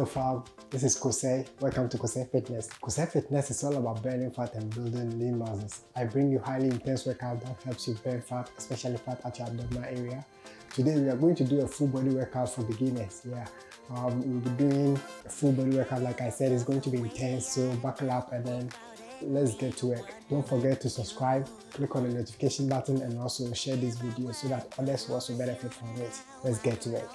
fam, this is Kose. Welcome to Kose Fitness. Kose Fitness is all about burning fat and building lean muscles. I bring you highly intense workout that helps you burn fat, especially fat at your abdominal area. Today we are going to do a full body workout for beginners. We'll be doing a full body workout. Like I said, it's going to be intense, so buckle up and then let's get to work. Don't forget to subscribe, click on the notification button and also share this video so that others will also benefit from it. Let's get to work.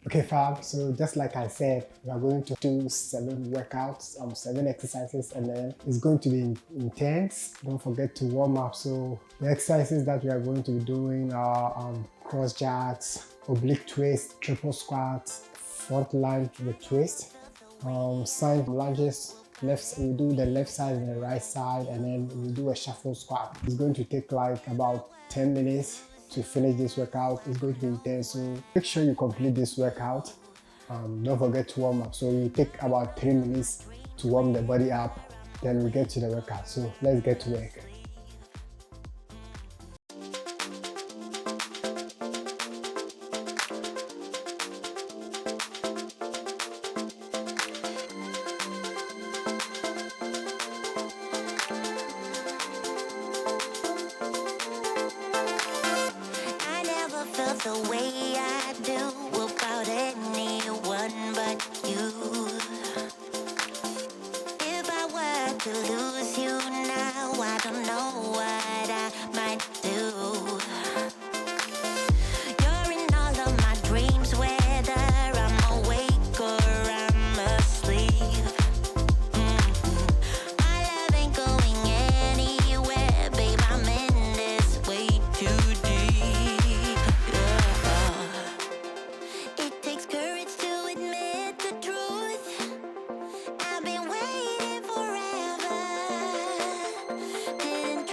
Okay fam, so just like I said, we are going to do 7 workouts, 7 exercises, and then it's going to be intense. Don't forget to warm up. So the exercises that we are going to be doing are cross jacks, oblique twist, triple squats, front lunge with twist, side lunges. We do the left side and the right side, and then we do a shuffle squat. It's going to take like about 10 minutes to finish this workout. It's going to be intense, so make sure you complete this workout. Don't forget to warm up. So you take about 3 minutes to warm the body up, then we get to the workout. So let's get to work. Felt the way I do about anyone but you. If I were to lose you now, I don't know what I might do. You're in all of my dreams, whether I'm awake or I'm asleep. My love ain't going anywhere, babe, I'm in this way too deep. Didn't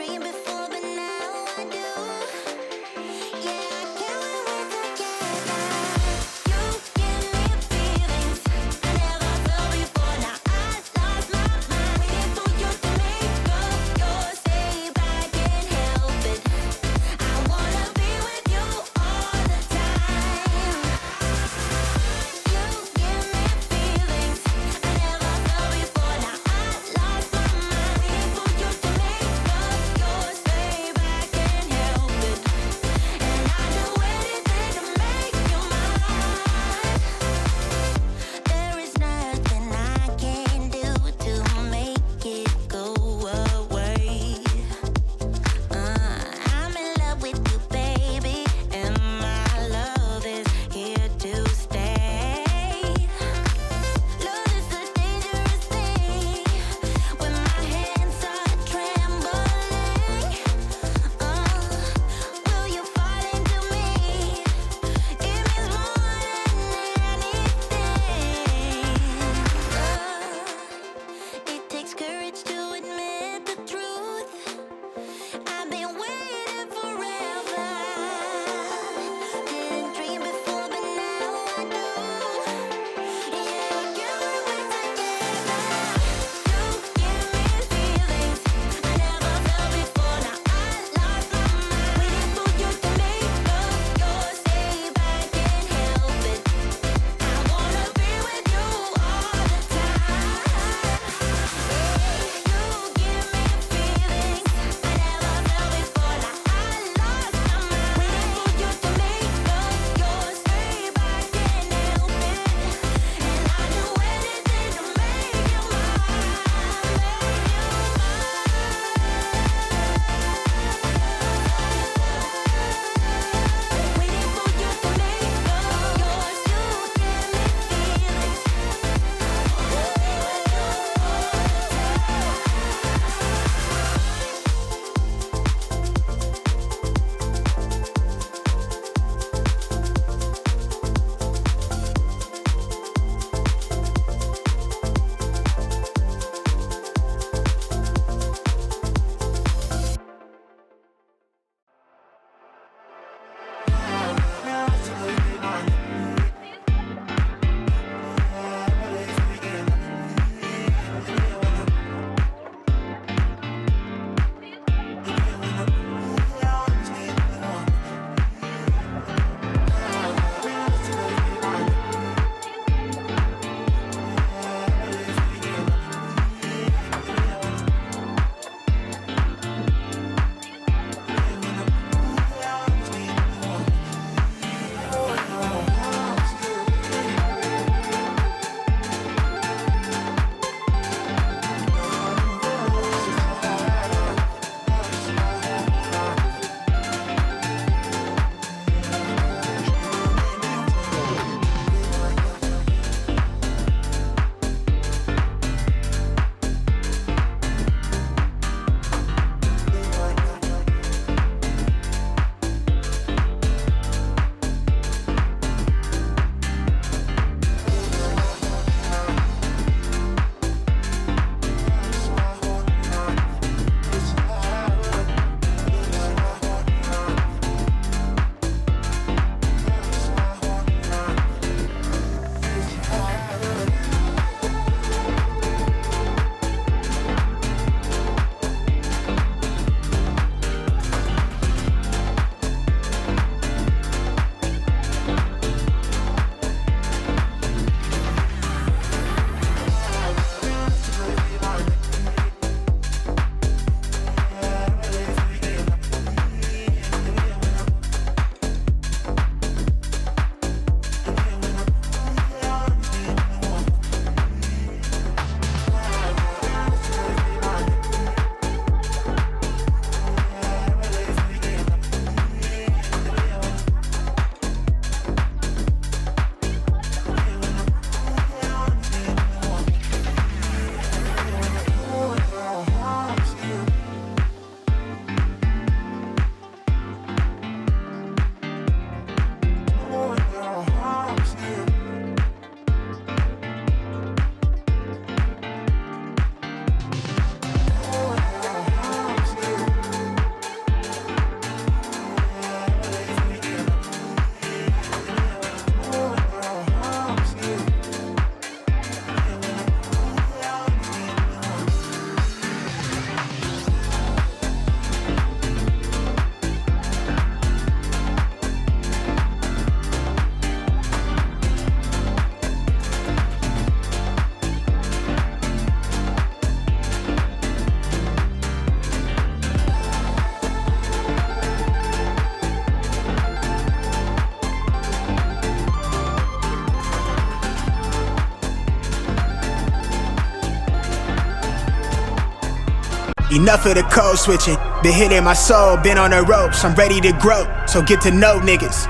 Enough of the code switching. Been hitting my soul, been on the ropes. I'm ready to grow, so get to know niggas.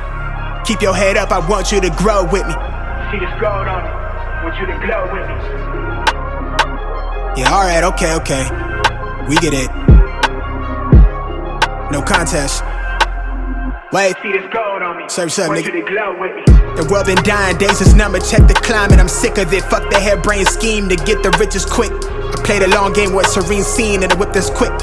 Keep your head up, I want you to grow with me. See this gold on me, want you to glow with me. Yeah, alright, okay. We get it. No contest. Wait. See this gold on me, Serve up, want nigga. you to glow with me. The world been dying, days is numbered, check the climate. I'm sick of it, fuck the harebrained scheme to get the riches quick. I played a long game with a serene scene and the whip that's quick.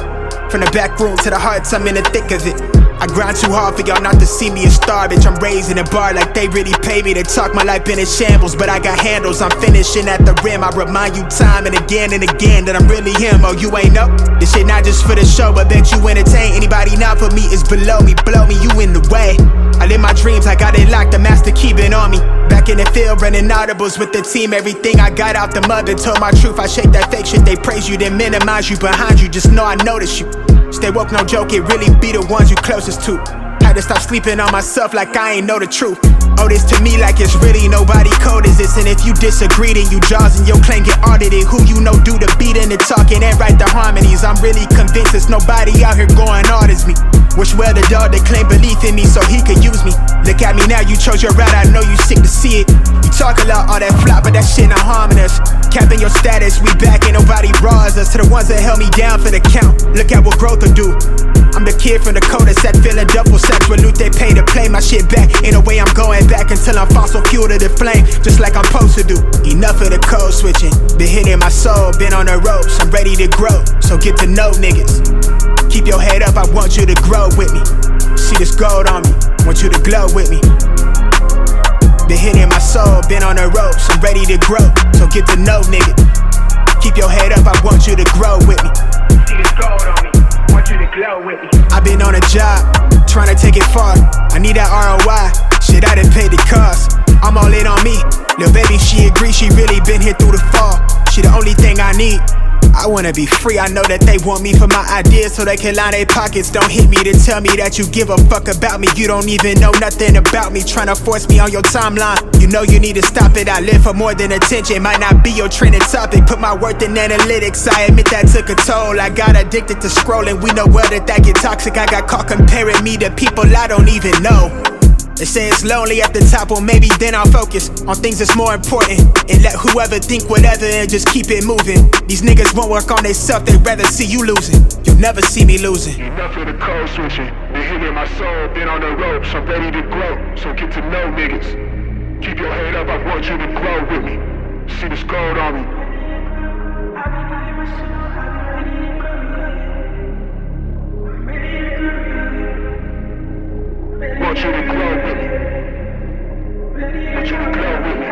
From the back room to the hearts, I'm in the thick of it. I grind too hard for y'all not to see me a star, bitch. I'm raising a bar like they really pay me to talk. My life been in shambles, but I got handles. I'm finishing at the rim. I remind you time and again that I'm really him. Oh, you ain't know? This shit not just for the show, but bet you entertain. Anybody not for me is below me, blow me, you in the way. I live my dreams, I got it locked, the master keeping on me. Back in the field, running audibles with the team. Everything I got out the mud and told my truth. I shake that fake shit, they praise you, then minimize you behind you. Just know I notice you. Stay woke, no joke, it really be the ones you closest to. Had to stop sleeping on myself like I ain't know the truth. Oh, this to me like it's really nobody code is this. And if you disagree, then you jaws and your claim get audited. Who you know do the beating and talking and write the harmonies. I'm really convinced there's nobody out here going hard as me. Wish well the dog that claimed belief in me so he could use me. Look at me now, you chose your route, I know you sick to see it. You talk a lot, all that flop, but that shit not harming us. Capping your status, we back, ain't nobody bras us. To the ones that held me down for the count, look at what growth will do. I'm the kid from the cul-de-sac, feeling double sex. With loot they pay to play my shit back. Ain't no way I'm going back until I'm fossil fuel to the flame, just like I'm supposed to do. Enough of the code switching, been hitting my soul, been on the ropes. I'm ready to grow, so get to know niggas. Keep your head up, I want you to grow with me. See this gold on me, want you to glow with me. Been hitting my soul, been on the ropes. I'm ready to grow, so get to know niggas. Keep your head up, I want you to grow with me. See this gold on me, want you to glow with me. I've been on a job, trying to take it far. I need that ROI, shit I done paid the cost. I'm all in on me, lil' baby she agree. She really been here through the fall. She the only thing I need. I wanna be free, I know that they want me for my ideas so they can line their pockets. Don't hit me to tell me that you give a fuck about me. You don't even know nothing about me, tryna force me on your timeline. You know you need to stop it, I live for more than attention. Might not be your trending topic, put my worth in analytics. I admit that took a toll, I got addicted to scrolling. We know well that get toxic. I got caught comparing me to people I don't even know. They say it's lonely at the top, well maybe then I'll focus on things that's more important and let whoever think whatever and just keep it moving. These niggas won't work on themselves, they'd rather see you losing. You'll never see me losing. Enough of the code switching, been hitting my soul, been on the ropes. I'm ready to grow, so get to know niggas. Keep your head up, I want you to grow with me. See this gold on me. Want you to grow with me. Want you to grow with me.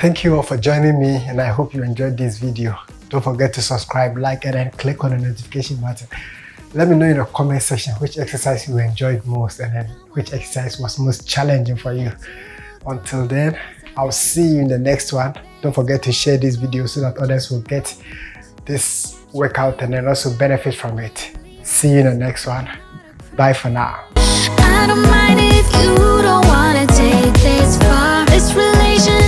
thank you all for joining me, and I hope you enjoyed this video. Don't forget to subscribe, like, and then click on the notification button. Let me know in the comment section which exercise you enjoyed most and then which exercise was most challenging for you. Until then, I'll see you in the next one. Don't forget to share this video so that others will get this workout and then also benefit from it. See you in the next one. Bye for now. I don't mind if you don't wanna take this far. This relationship